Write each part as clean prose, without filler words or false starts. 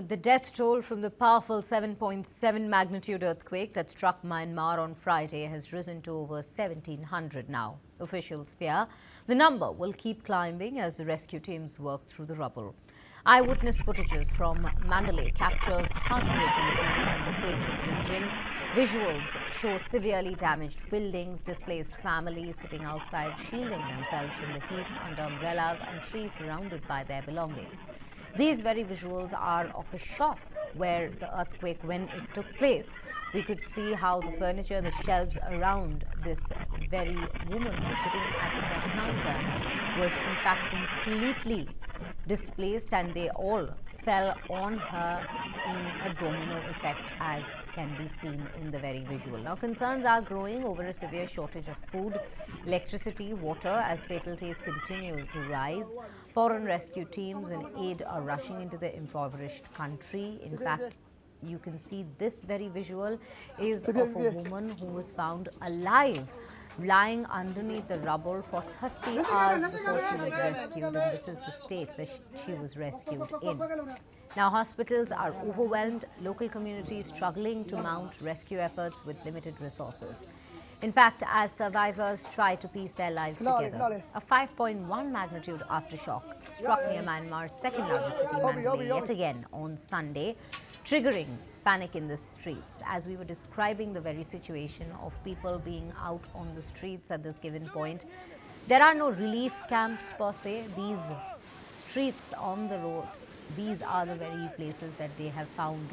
The death toll from the powerful 7.7 magnitude earthquake that struck Myanmar on Friday has risen to over 1,700 now. Officials fear the number will keep climbing as the rescue teams work through the rubble. Eyewitness footages from Mandalay captures heartbreaking scenes from the quake-hit region. Visuals show severely damaged buildings, displaced families sitting outside, shielding themselves from the heat under umbrellas and trees surrounded by their belongings. These very visuals are of a shop where the earthquake, when it took place, we could see how the furniture, the shelves around this very woman who was sitting at the cash counter was in fact completely displaced, and they all fell on her in a domino effect, as can be seen in the very visual. Now, concerns are growing over a severe shortage of food, electricity, water as fatalities continue to rise. Foreign rescue teams and aid are rushing into the impoverished country. In fact, you can see this very visual is of a woman who was found alive, lying underneath the rubble for 30 hours before she was rescued, and this is the state that she was rescued in. Now, hospitals are overwhelmed, local communities struggling to mount rescue efforts with limited resources. In fact, as survivors try to piece their lives together, a 5.1 magnitude aftershock struck near Myanmar's second largest city, Mandalay, yet again on Sunday, triggering panic in the streets. As we were describing the very situation of people being out on the streets at this given point, there are no relief camps per se. These streets on the road, these are the very places that they have found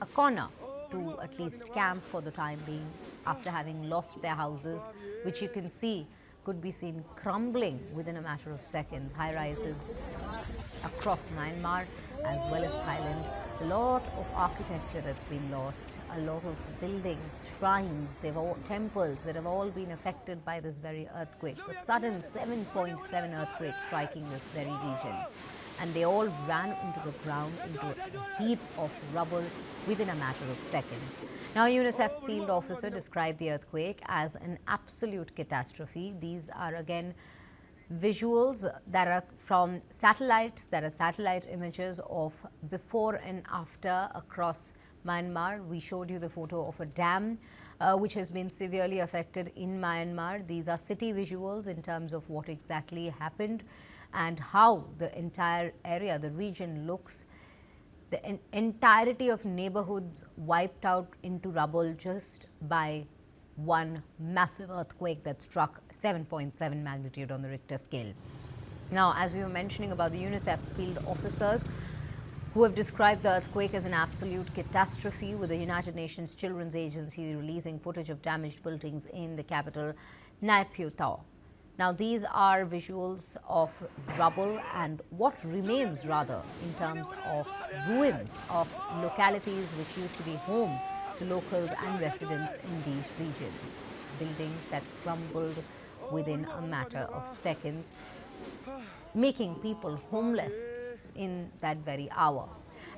a corner to at least camp for the time being after having lost their houses, which you can see could be seen crumbling within a matter of seconds. High rises across Myanmar as well as Thailand. A lot of architecture that's been lost, a lot of buildings, shrines, temples that have all been affected by this very earthquake. The sudden 7.7 earthquake striking this very region. And they all ran into the ground, into a heap of rubble within a matter of seconds. Now, a UNICEF field officer described the earthquake as an absolute catastrophe. These are again visuals that are from satellites, that are satellite images of before and after across Myanmar. We showed you the photo of a dam which has been severely affected in Myanmar. These are city visuals in terms of what exactly happened and how the entire area, the region looks. The entirety of neighborhoods wiped out into rubble just by one massive earthquake that struck 7.7 magnitude on the Richter scale. Now, as we were mentioning about the UNICEF field officers who have described the earthquake as an absolute catastrophe, with the United Nations Children's Agency releasing footage of damaged buildings in the capital, Naypyidaw. Now, these are visuals of rubble and what remains, rather, in terms of ruins of localities which used to be home to locals and residents in these regions. Buildings that crumbled within a matter of seconds, making people homeless in that very hour.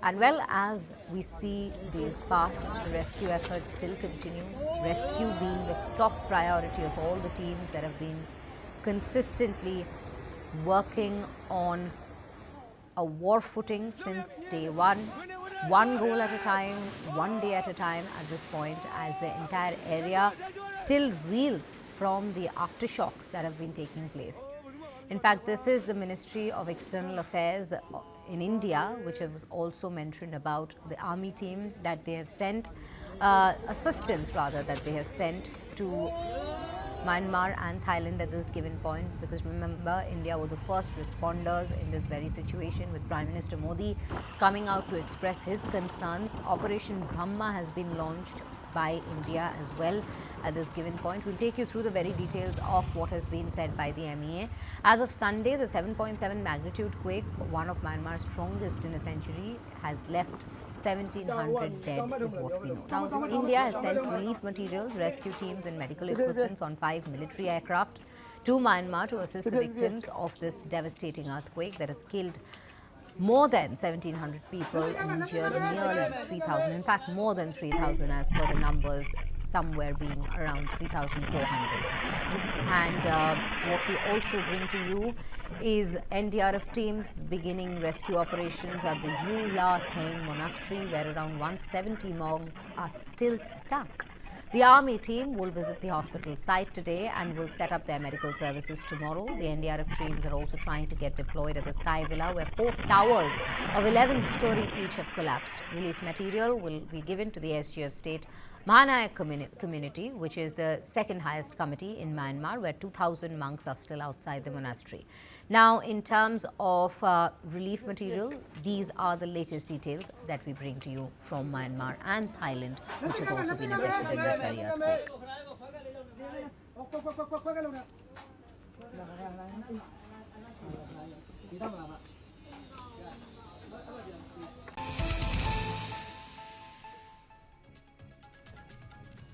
And well, as we see days pass, the rescue efforts still continue, rescue being the top priority of all the teams that have been consistently working on a war footing since day one goal at a time, one day at a time at this point, as the entire area still reels from the aftershocks that have been taking place. In fact, this is the Ministry of External Affairs in India, which has also mentioned about the army team that they have sent, assistance rather, that they have sent to Myanmar and Thailand at this given point, because remember, India were the first responders in this very situation, with Prime Minister Modi coming out to express his concerns. Operation Brahma has been launched by India as well at this given point. We'll take you through the very details of what has been said by the MEA. As of Sunday, the 7.7 magnitude quake, one of Myanmar's strongest in a century, has left 1,700 dead is what we know. Now, India has sent relief materials, rescue teams and medical equipment on 5 military aircraft to Myanmar to assist the victims of this devastating earthquake that has killed More than 1,700 people injured, nearly 3,000, in fact more than 3,000 as per the numbers, somewhere being around 3,400. And what we also bring to you is NDRF teams beginning rescue operations at the Yu La Theng monastery, where around 170 monks are still stuck. The army team will visit the hospital site today and will set up their medical services tomorrow. The NDRF teams are also trying to get deployed at the Sky Villa, where 4 towers of 11-story each have collapsed. Relief material will be given to the SGF state Mahanayak community, which is the second highest committee in Myanmar, where 2,000 monks are still outside the monastery. Now, in terms of relief material, these are the latest details that we bring to you from Myanmar and Thailand, which has also been affected in this very earthquake.